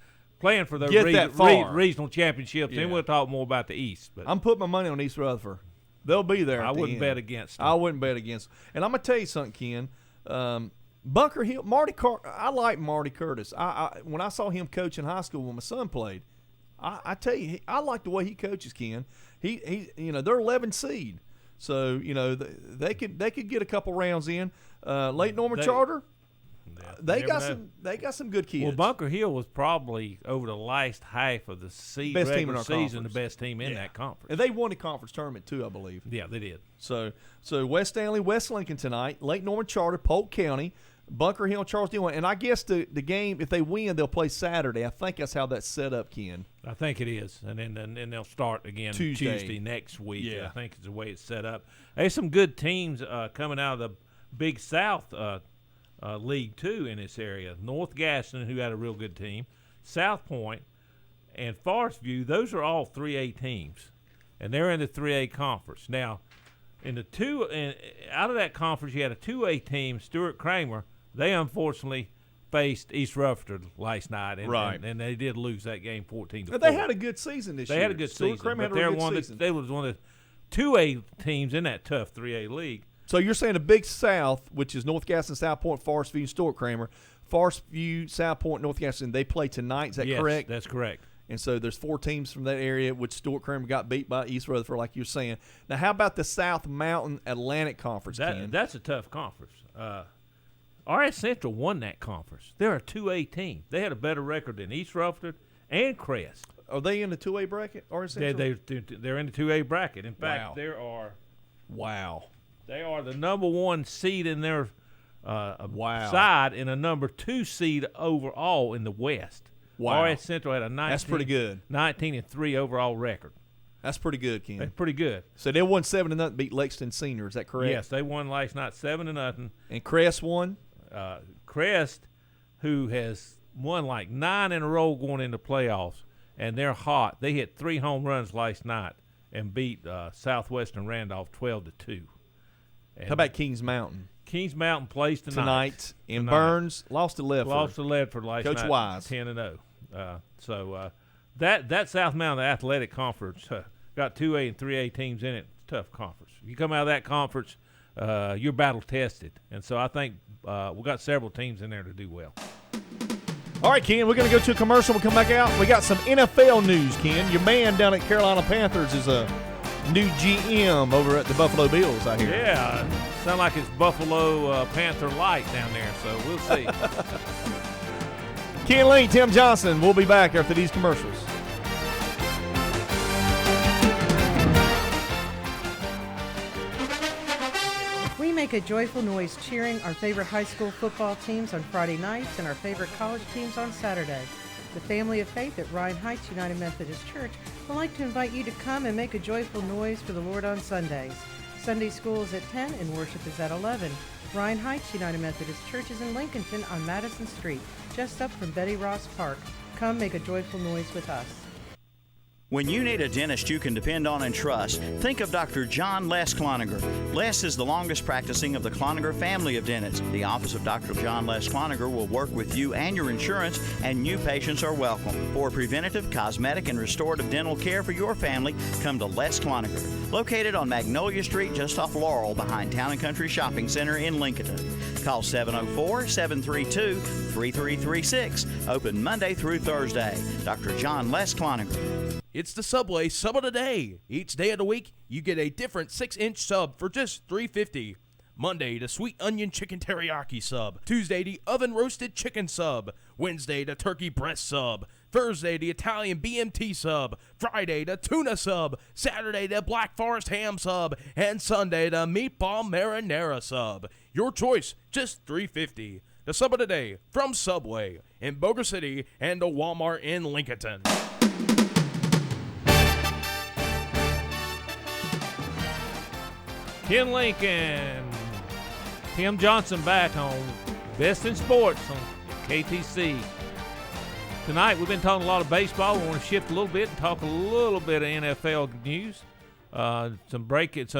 playing for those regional championships, then we'll talk more about the East. But I'm putting my money on East Rutherford. They'll be there. I wouldn't bet against them. I wouldn't bet against them. And I'm going to tell you something, Ken. Bunker Hill, I like Marty Curtis. When I saw him coach in high school when my son played, I tell you, I like the way he coaches, Ken. They're 11 seed. So, they could get a couple rounds in. Lake Norman Charter, they got some good kids. Well, Bunker Hill was probably over the last half of the regular season the best team in that conference. And they won the conference tournament too, I believe. Yeah, they did. So West Stanley, West Lincoln tonight, Lake Norman Charter, Polk County, Bunker Hill, Charles D. And I guess the game, if they win, they'll play Saturday. I think that's how that's set up, Ken. I think it is, and then they'll start again Tuesday next week. Yeah. I think it's the way it's set up. There's some good teams coming out of the Big South League 2 in this area. North Gaston, who had a real good team, South Point, and Forest View. Those are all 3A teams, and they're in the 3A conference. Now, out of that conference, you had a 2A team, Stuart Kramer. They unfortunately faced East Rutherford last night, and they did lose that game 14-4. They had a good season this year. They had a good season. Kramer had a good season. They was one of the 2A teams in that tough 3A league. So you're saying the Big South, which is North Gaston, South Point, Forest View, and Stuart Kramer, Forest View, South Point, North Gaston, they play tonight. Is that correct? Yes, that's correct. And so there's 4 teams from that area, which Stuart Kramer got beat by East Rutherford, like you're saying. Now, how about the South Mountain Atlantic Conference, Ken? That's a tough conference. RS Central won that conference. They're a 2A team. They had a better record than East Rutherford and Crest. Are they in the 2A bracket, RS Central? They're in the 2A bracket. In fact, they are the number 1 seed in their side and a number 2 seed overall in the West. Wow. RS Central had a 19-3 overall record. That's pretty good, Ken. That's pretty good. So they won 7-0, beat Lexington Senior. Is that correct? Yes, they won last night 7-0. And Crest won? Crest who has won like 9 in a row going into playoffs, and they're hot. They hit 3 home runs last night and beat Southwestern Randolph 12-2. How about Kings Mountain? Kings Mountain plays tonight. And Burns lost to Ledford. Lost to Ledford last Coach night. Wise. 10-0. So that South Mountain Athletic Conference got 2A and 3A teams in it. Tough conference. You come out of that conference, you're battle tested, and so I think we got several teams in there to do well. All right, Ken, we're going to go to a commercial. We'll come back out. We got some NFL news, Ken. Your man down at Carolina Panthers is a new GM over at the Buffalo Bills, I hear. Yeah, sound like it's Buffalo Panther Light down there, so we'll see. Ken Lee, Tim Johnson. We'll be back after these commercials. We make a joyful noise cheering our favorite high school football teams on Friday nights and our favorite college teams on Saturday. The family of faith at Ryan Heights United Methodist Church would like to invite you to come and make a joyful noise for the Lord on Sundays. Sunday school is at 10 and worship is at 11. Ryan Heights United Methodist Church is in Lincolnton on Madison Street, just up from Betty Ross Park. Come make a joyful noise with us. When you need a dentist you can depend on and trust, think of Dr. John Les Cloninger. Les is the longest practicing of the Cloninger family of dentists. The office of Dr. John Les Cloninger will work with you and your insurance, and new patients are welcome. For preventative, cosmetic, and restorative dental care for your family, come to Les Cloninger. Located on Magnolia Street just off Laurel behind Town & Country Shopping Center in Lincoln. Call 704-732-3336. Open Monday through Thursday. Dr. John Les Cloninger. It's the Subway Sub of the Day. Each day of the week, you get a different 6-inch sub for just $3.50. Monday, the sweet onion chicken teriyaki sub. Tuesday, the oven roasted chicken sub. Wednesday, the turkey breast sub. Thursday, the Italian BMT sub. Friday, the tuna sub. Saturday, the Black Forest ham sub. And Sunday, the meatball marinara sub. Your choice, just $3.50. The Sub of the Day from Subway in Boger City and the Walmart in Lincolnton. Ken Lincoln, Tim Johnson back on Best in Sports on KTC. Tonight we've been talking a lot of baseball. We want to shift a little bit and talk a little bit of NFL news. Some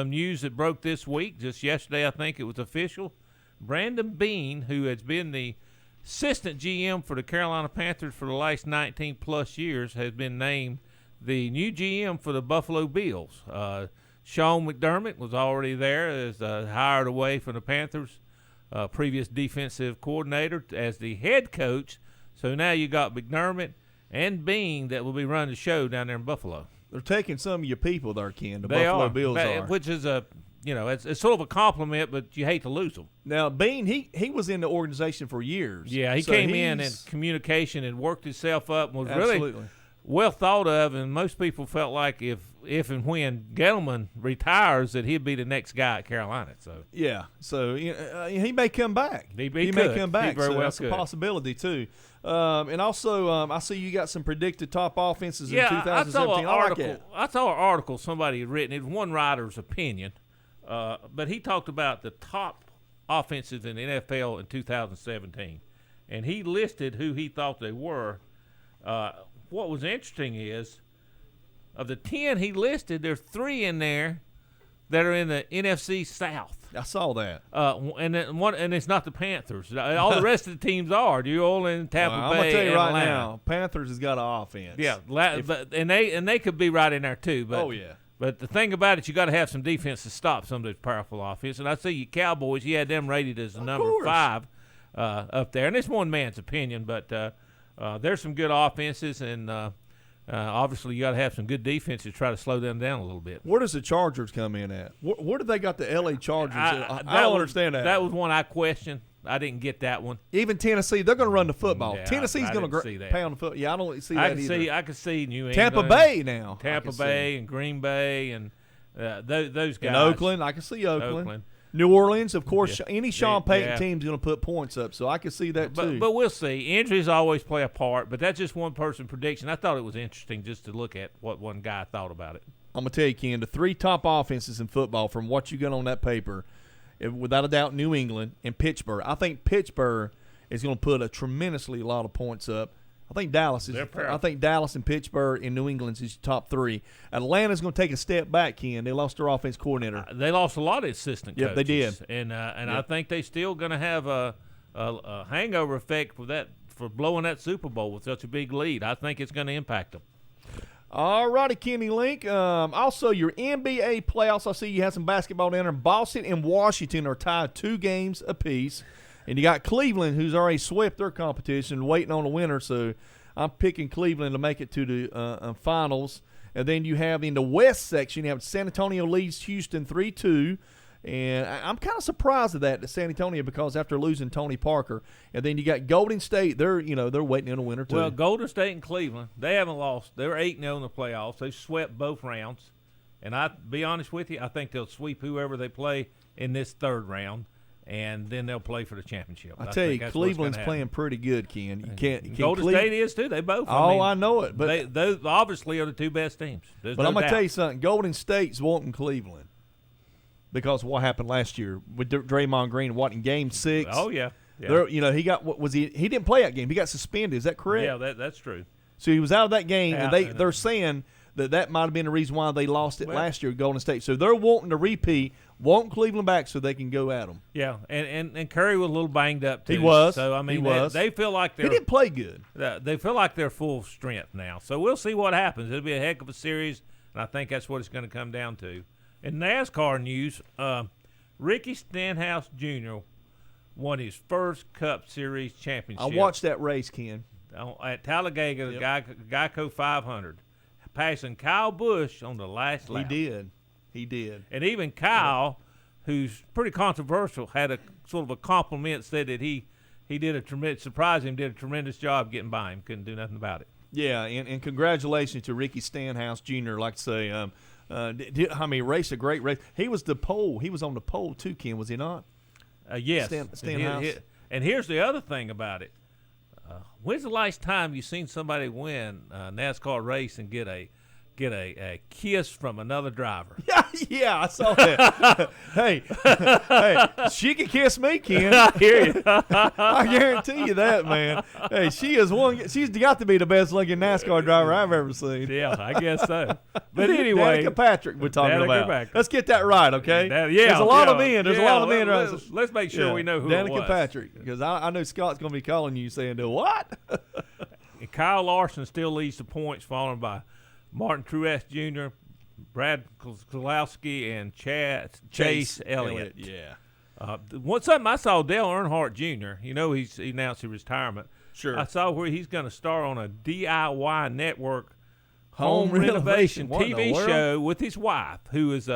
news that broke this week. Just yesterday, I think it was official. Brandon Beane, who has been the assistant GM for the Carolina Panthers for the last 19-plus years, has been named the new GM for the Buffalo Bills. Sean McDermott was already there as hired away from the Panthers, previous defensive coordinator, as the head coach. So now you got McDermott and Beane that will be running the show down there in Buffalo. They're taking some of your people there, Ken. The Buffalo Bills are. Which is it's sort of a compliment, but you hate to lose them. Now, Beane, he was in the organization for years. Yeah, he came in communication and worked himself up and was really well thought of, and most people felt like if and when Gettleman retires, that he'd be the next guy at Carolina. So he may come back. He may come back. That's a possibility too. And also, I see you got some predicted top offenses in 2017. I saw an article somebody had written. It was one writer's opinion, but he talked about the top offenses in the NFL in 2017, and he listed who he thought they were. What was interesting is, of the 10 he listed, there's 3 in there that are in the NFC South. I saw that. And it's not the Panthers. All the rest of the teams are. New Orleans, Tampa Bay, I'm gonna tell you Atlanta. right now, Panthers has got an offense. Yeah, they could be right in there too. But, But the thing about it, you got to have some defense to stop some of those powerful offense. And I see you Cowboys, you had them rated as the number 5 up there. And it's one man's opinion, but there's some good offenses, and obviously you got to have some good defense to try to slow them down a little bit. Where does the Chargers come in at? Where do they got the L.A. Chargers? I don't understand that. That was one I questioned. I didn't get that one. Even Tennessee, they're going to run the football. Yeah, Tennessee's going to pound the football. Yeah, I don't see that either. I could see New England. Tampa Bay now. Tampa Bay and Green Bay and those guys. And Oakland, I can see Oakland. New Orleans, of course, any Sean Payton team's going to put points up, so I can see that too. But we'll see. Injuries always play a part, but that's just one person prediction. I thought it was interesting just to look at what one guy thought about it. I'm going to tell you, Ken, the 3 top offenses in football from what you got on that paper, without a doubt, New England and Pittsburgh. I think Pittsburgh is going to put a tremendously lot of points up. I think Dallas is. They're proud. I think Dallas and Pittsburgh and New England's is top 3. Atlanta's going to take a step back, Ken. They lost their offense coordinator. They lost a lot of assistant coaches. Yep, they did. And I think they still going to have a hangover effect for blowing that Super Bowl with such a big lead. I think it's going to impact them. All righty, Kenny Link. Also, your NBA playoffs. I see you had some basketball in there. Boston and Washington are tied 2 games apiece. And you got Cleveland, who's already swept their competition, waiting on a winner. So I'm picking Cleveland to make it to the finals. And then you have in the West section, you have San Antonio leads Houston 3-2. And I'm kind of surprised at that San Antonio, because after losing Tony Parker. And then you got Golden State. They're waiting on a winner too. Well, Golden State and Cleveland, they haven't lost. They're 8-0 in the playoffs. They've swept both rounds. And I'll be honest with you, I think they'll sweep whoever they play in this third round. And then they'll play for the championship. I tell you, Cleveland's playing pretty good, Ken. You can't Golden State is too. They both. I know it, but they obviously are the 2 best teams. But I'm gonna tell you something. Golden State's wanting Cleveland because of what happened last year with Draymond Green. What, in Game 6? Oh yeah. He got what was he? He didn't play that game. He got suspended. Is that correct? Yeah, that's true. So he was out of that game, and they're saying that might have been the reason why they lost it last year at Golden State. So they're wanting to repeat, wanting Cleveland back so they can go at them. Yeah, and Curry was a little banged up too. He was. So I mean, he they feel like he didn't play good. They feel like they're full strength now. So we'll see what happens. It'll be a heck of a series, and I think that's what it's going to come down to. In NASCAR news, Ricky Stenhouse Jr. won his first Cup Series championship. I watched that race, Ken. At Talladega, the Geico 500. Passing Kyle Busch on the last lap. He did. And even Kyle, who's pretty controversial, had a sort of a compliment, said that he did a tremendous job getting by him. Couldn't do nothing about it. Yeah, and congratulations to Ricky Stenhouse Jr. Like I say, raced a great race. He was on the pole too, Ken, was he not? Yes. Stenhouse. And here's the other thing about it. When's the last time you seen somebody win a NASCAR race and get a kiss from another driver? Yeah, I saw that. hey, she can kiss me, Ken. I hear you. I guarantee you that, man. Hey, she's got to be the best looking NASCAR driver I've ever seen. Yeah, I guess so. But anyway, Danica Patrick we're talking about. Patrick. Let's get that right, okay? There's a lot of men. There's a lot of men. Let's make sure we know who it was. Danica Patrick, because I know Scott's going to be calling you saying, what? And Kyle Larson still leads the points, followed by Martin Truex Jr., Brad Keselowski, and Chase Elliott. Yeah. Something I saw, Dale Earnhardt Jr., he announced his retirement. Sure. I saw where he's going to star on a DIY network home renovation TV show with his wife, who is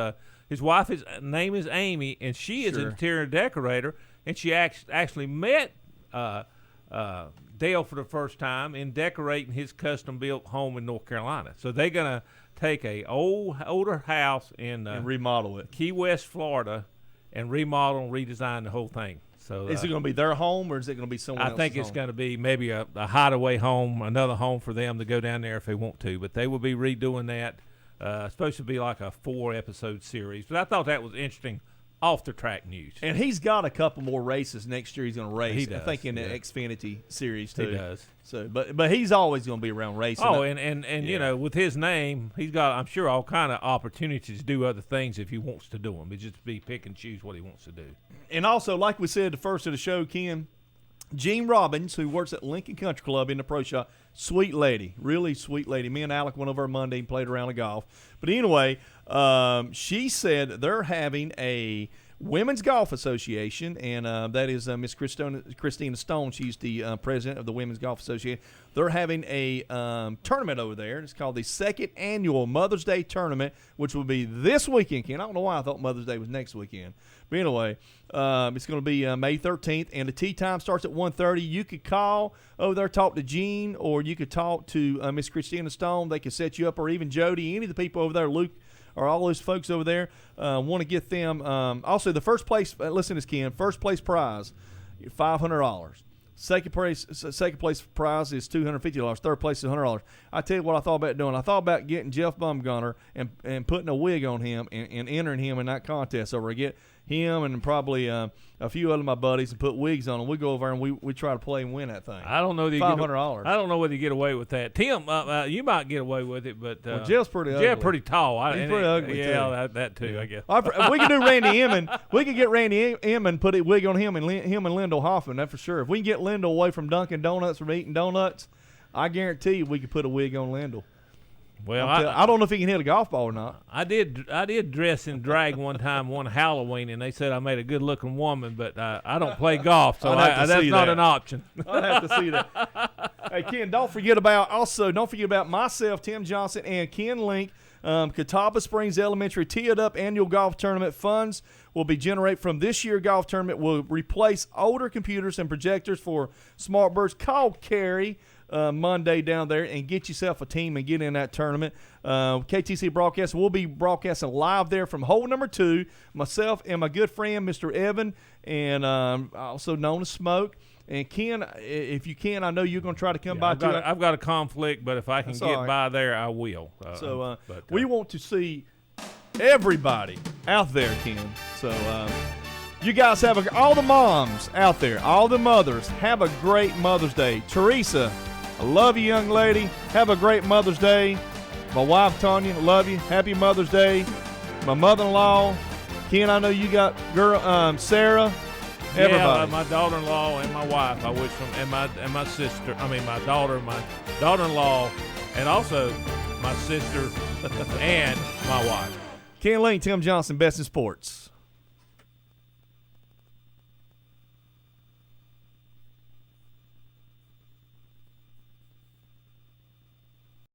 his wife's name is Amy, and she is an interior decorator, and she actually met Dale for the first time in decorating his custom-built home in North Carolina. So they're going to take a older house in and remodel it, Key West, Florida, and remodel and redesign the whole thing. So is it going to be their home, or is it going to be someone else's I think it's home? going to be maybe a hideaway home, another home for them to go down there if they want to. But they will be redoing that. It's supposed to be like a 4-episode series. But I thought that was interesting. Off the track news. And he's got a couple more races next year he's going to race. He does, I think in the Xfinity series too. He does. So but he's always going to be around racing. Oh, and with his name, he's got, I'm sure, all kind of opportunities to do other things if he wants to do them. But just be pick and choose what he wants to do. And also, like we said the first of the show, Ken, Gene Robbins, who works at Lincoln Country Club in the pro shop, sweet lady, really sweet lady. Me and Alec went over Monday and played around the golf. But anyway, she said they're having a Women's Golf Association, and that is Miss Christina Stone. She's the president of the Women's Golf Association. They're having a tournament over there. It's called the second annual Mother's Day Tournament, which will be this weekend, Ken. I don't know why I thought Mother's Day was next weekend. But anyway, it's going to be May 13th, and the tee time starts at 1:30. You could call over there, talk to Gene, or you could talk to Miss Christina Stone. They can set you up, or even Jody, any of the people over there, Luke, or all those folks over there, want to get them. Also, the first place, listen to this, Ken, first place prize, $500. Second place prize is $250. Third place is $100. I tell you what I thought about doing. I thought about getting Jeff Bumgarner and putting a wig on him and entering him in that contest over. him and probably a few other of my buddies and put wigs on them. We go over and we try to play and win that thing. I don't know whether $500. I don't know whether you get away with that. Tim, you might get away with it, but Jeff's pretty ugly. Jeff pretty tall. He's pretty ugly too. Yeah, that too. I guess. We can do Randy Emmon. We can get Randy Emmon, put a wig on him and Lyndall Hoffman. That for sure. If we can get Lyndall away from Dunkin' Donuts from eating donuts, I guarantee you we could put a wig on Lyndall. Well, I don't know if he can hit a golf ball or not. I did dress in drag one time, one Halloween, and they said I made a good looking woman, but I don't play golf, so that's not an option. I'd have to see that. Hey Ken, don't forget about myself, Tim Johnson, and Ken Link. Catawba Springs Elementary Tee-It Up Annual Golf Tournament funds will be generated from this year's golf tournament. Will replace older computers and projectors for Smart Birds. Call Carrie Monday down there and get yourself a team and get in that tournament. KTC Broadcasting will be broadcasting live there from hole number 2. Myself and my good friend, Mr. Evan, and also known as Smoke. And Ken, if you can, I know you're going to try to come by. I've got a conflict, but if I can get by there, I will. We want to see everybody out there, Ken. So you guys all the moms out there, all the mothers, have a great Mother's Day. Teresa, I love you, young lady. Have a great Mother's Day. My wife, Tanya, love you. Happy Mother's Day. My mother-in-law, Ken, I know you got Sarah. Everybody. My daughter-in-law and my wife, I wish them, and my sister. I mean, my daughter-in-law, and also my sister and my wife. Ken Lane, Tim Johnson, Best in Sports.